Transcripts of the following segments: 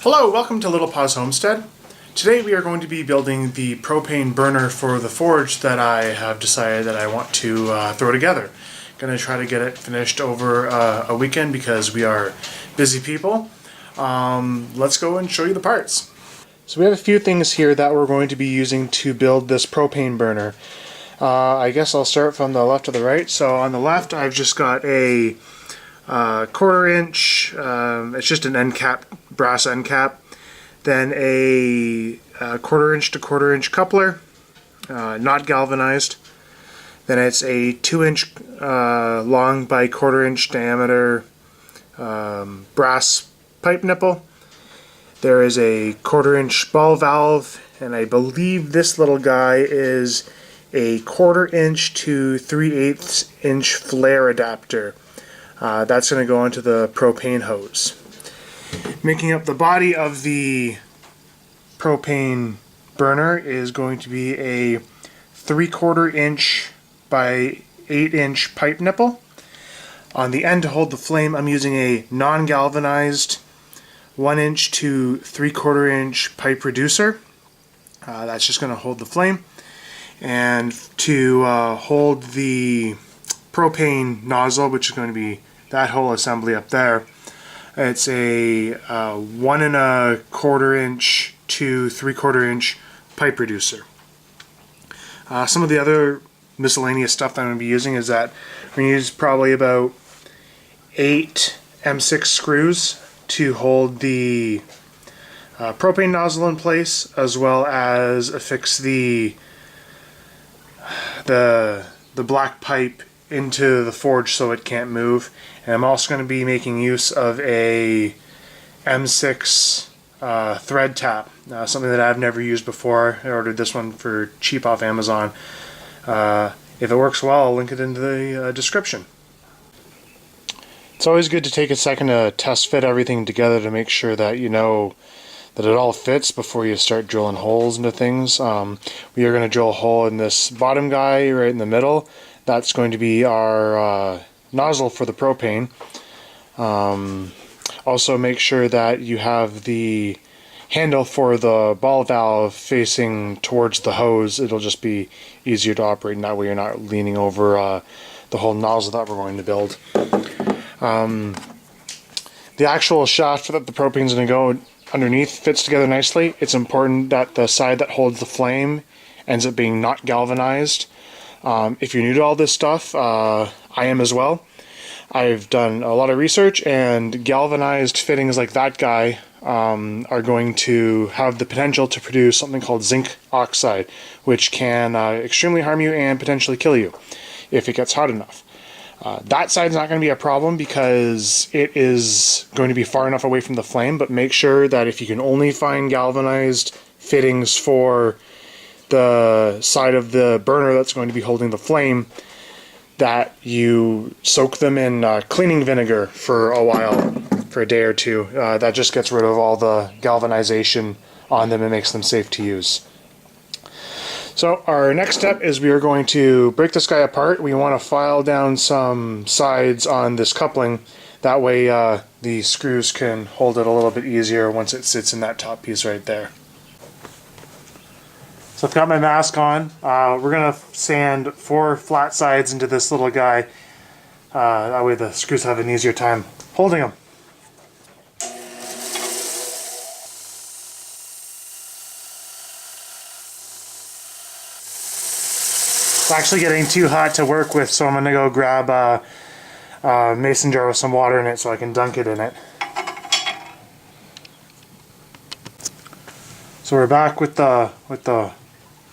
Hello, welcome to Little Paws Homestead. Today we are going to be building the propane burner for the forge that I have decided that I want to throw together. Going to try to get it finished over a weekend because we are busy people. Let's go and show you the parts. So we have a few things here that we're going to be using to build this propane burner. I guess I'll start from the left to the right. So on the left I've just got a 1/4 inch, it's just an end cap, brass end cap, then a 1/4 inch to 1/4 inch coupler, not galvanized, then it's a 2 inch long by 1/4 inch diameter brass pipe nipple. There is a 1/4 inch ball valve, and I believe this little guy is a 1/4 inch to 3/8 inch flare adapter. That's going to go onto the propane hose. Making up the body of the propane burner is going to be a 3/4 inch by 8 inch pipe nipple. On the end to hold the flame, I'm using a non-galvanized 1 inch to 3/4 inch pipe reducer. That's just going to hold the flame. And to hold the propane nozzle, which is going to be that whole assembly up there, it's a 1 1/4 inch to 3/4 inch pipe reducer. Some of the other miscellaneous stuff that I'm going to be using is that I'm going to use probably about 8 M6 screws to hold the propane nozzle in place, as well as affix the black pipe into the forge so it can't move. And I'm also going to be making use of a M6 thread tap, something that I've never used before. I ordered this one for cheap off Amazon. If it works well, I'll link it in the description. It's always good to take a second to test fit everything together to make sure that you know that it all fits before you start drilling holes into things. We are going to drill a hole in this bottom guy right in the middle. That's going to be our nozzle for the propane. Also make sure that you have the handle for the ball valve facing towards the hose. It'll just be easier to operate, and that way you're not leaning over the whole nozzle that we're going to build. The actual shaft that the propane is going to go underneath fits together nicely. It's important that the side that holds the flame ends up being not galvanized. If you're new to all this stuff, I am as well. I've done a lot of research, and galvanized fittings like that guy are going to have the potential to produce something called zinc oxide, which can extremely harm you and potentially kill you if it gets hot enough. That side's not going to be a problem because it is going to be far enough away from the flame, but make sure that if you can only find galvanized fittings for the side of the burner that's going to be holding the flame, that you soak them in cleaning vinegar for a while, for a day or two. That just gets rid of all the galvanization on them and makes them safe to use. So our next step is we are going to break this guy apart. We want to file down some sides on this coupling. That way the screws can hold it a little bit easier once it sits in that top piece right there. So I've got my mask on. We're going to sand 4 flat sides into this little guy. That way the screws have an easier time holding them. It's actually getting too hot to work with, so I'm going to go grab a mason jar with some water in it so I can dunk it in it. So we're back with the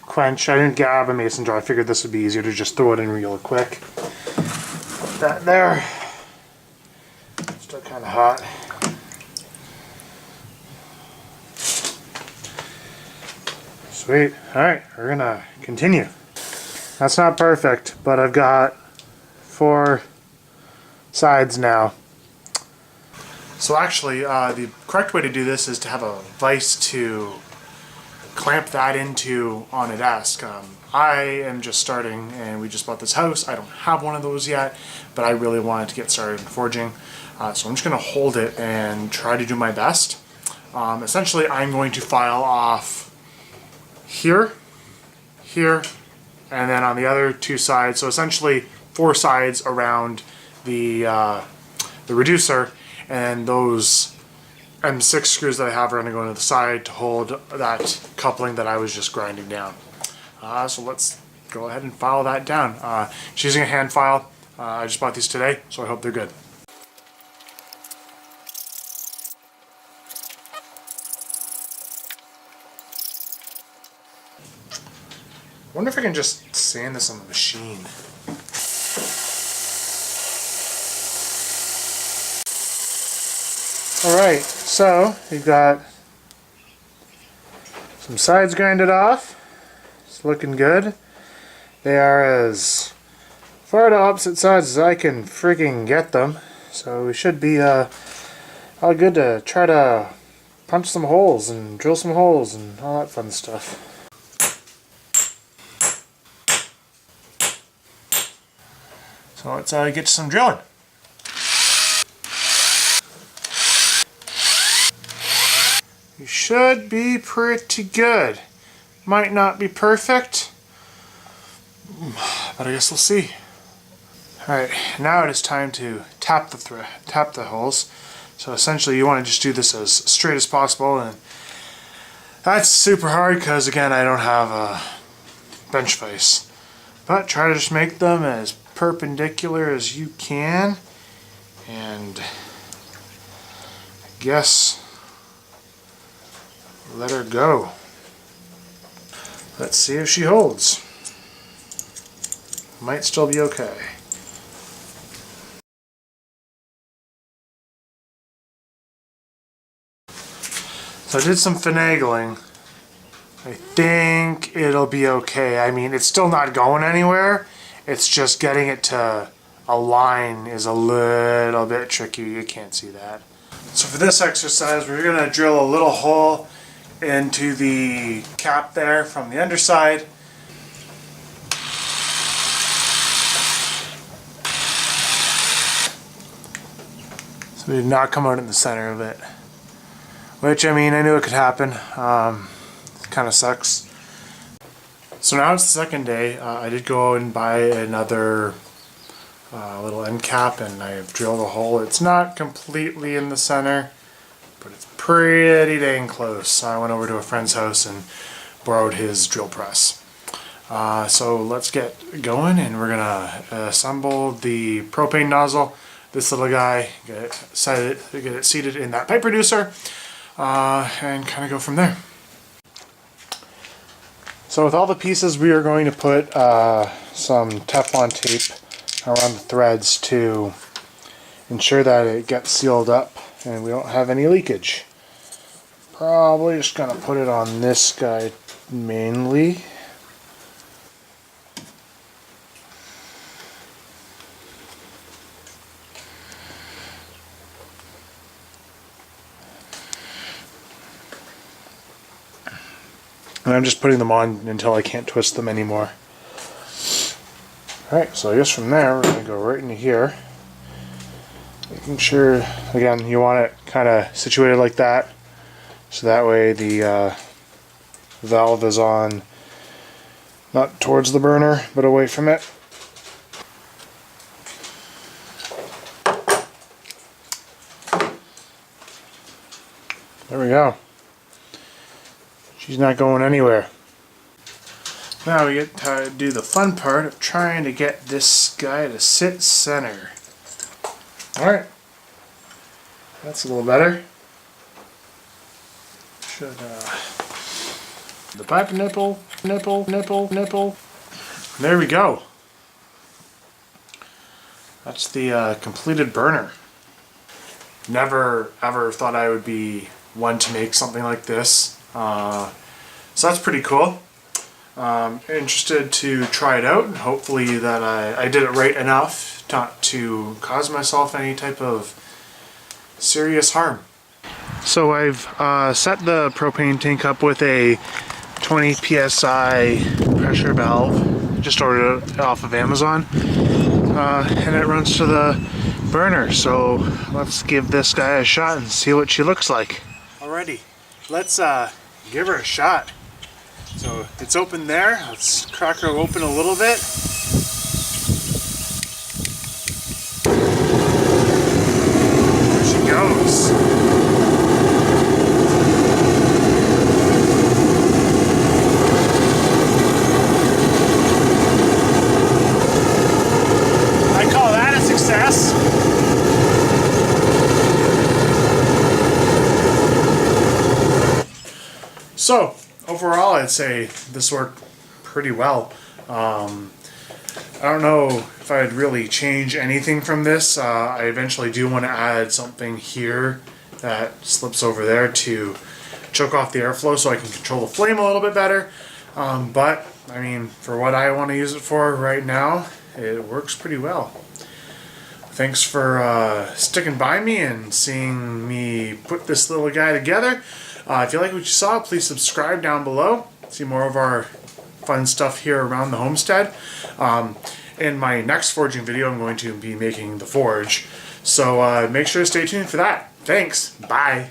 quench. I didn't grab a mason jar. I figured this would be easier to just throw it in real quick. Put that there. Still kind of hot. Sweet. Alright, we're going to continue. That's not perfect, but I've got 4 sides now. So actually, the correct way to do this is to have a vise to clamp that into on a desk. I am just starting, and we just bought this house. I don't have one of those yet, but I really wanted to get started in forging. So I'm just going to hold it and try to do my best. Essentially, I'm going to file off here, here, and then on the other two sides. So essentially, 4 sides around the reducer, and those M6 screws that I have are going to go into the side to hold that coupling that I was just grinding down. So let's go ahead and file that down. Just using a hand file. I just bought these today, so I hope they're good. I wonder if I can just sand this on the machine. Alright, so we've got some sides grinded off. It's looking good. They are as far to opposite sides as I can freaking get them. So we should be all good to try to punch some holes and drill some holes and all that fun stuff. So let's get some drilling. You should be pretty good. Might not be perfect, but I guess we'll see. Alright, now it is time to tap the holes. So essentially you want to just do this as straight as possible, and that's super hard because again I don't have a bench vise. But try to just make them as perpendicular as you can, and I guess let her go. Let's see if she holds. Might still be okay. So I did some finagling. I think it'll be okay. I mean, it's still not going anywhere. It's just getting it to align is a little bit tricky. You can't see that. So for this exercise, we're going to drill a little hole into the cap there from the underside. So we did not come out in the center of it. Which, I mean, I knew it could happen. It kind of sucks. So now it's the second day. I did go and buy another little end cap, and I've drilled a hole. It's not completely in the center, but it's pretty dang close. So I went over to a friend's house and borrowed his drill press. So let's get going, and we're gonna assemble the propane nozzle. This little guy, get it seated in that pipe reducer, and kind of go from there. So with all the pieces, we are going to put some Teflon tape around the threads to ensure that it gets sealed up and we don't have any leakage. Probably just going to put it on this guy mainly. And I'm just putting them on until I can't twist them anymore. Alright, so I guess from there we're going to go right into here. Making sure, again, you want it kind of situated like that. So that way the valve is on, not towards the burner, but away from it. There we go. She's not going anywhere. Now we get to do the fun part of trying to get this guy to sit center. Alright. That's a little better. Should, the pipe nipple. There we go. That's the completed burner. Never ever thought I would be one to make something like this. So that's pretty cool. Interested to try it out, and hopefully that I did it right enough not to cause myself any type of serious harm. So I've set the propane tank up with a 20 psi pressure valve. Just ordered it off of Amazon, and it runs to the burner. So let's give this guy a shot and see what she looks like. Alrighty. let's give her a shot. So it's open there. Let's crack her open a little bit. There she goes. So overall, I'd say this worked pretty well. I don't know if I'd really change anything from this. I eventually do want to add something here that slips over there to choke off the airflow so I can control the flame a little bit better. But I mean, for what I want to use it for right now, it works pretty well. Thanks for sticking by me and seeing me put this little guy together. If you like what you saw, please subscribe down below. See more of our fun stuff here around the homestead. In my next forging video, I'm going to be making the forge. So make sure to stay tuned for that. Thanks. Bye.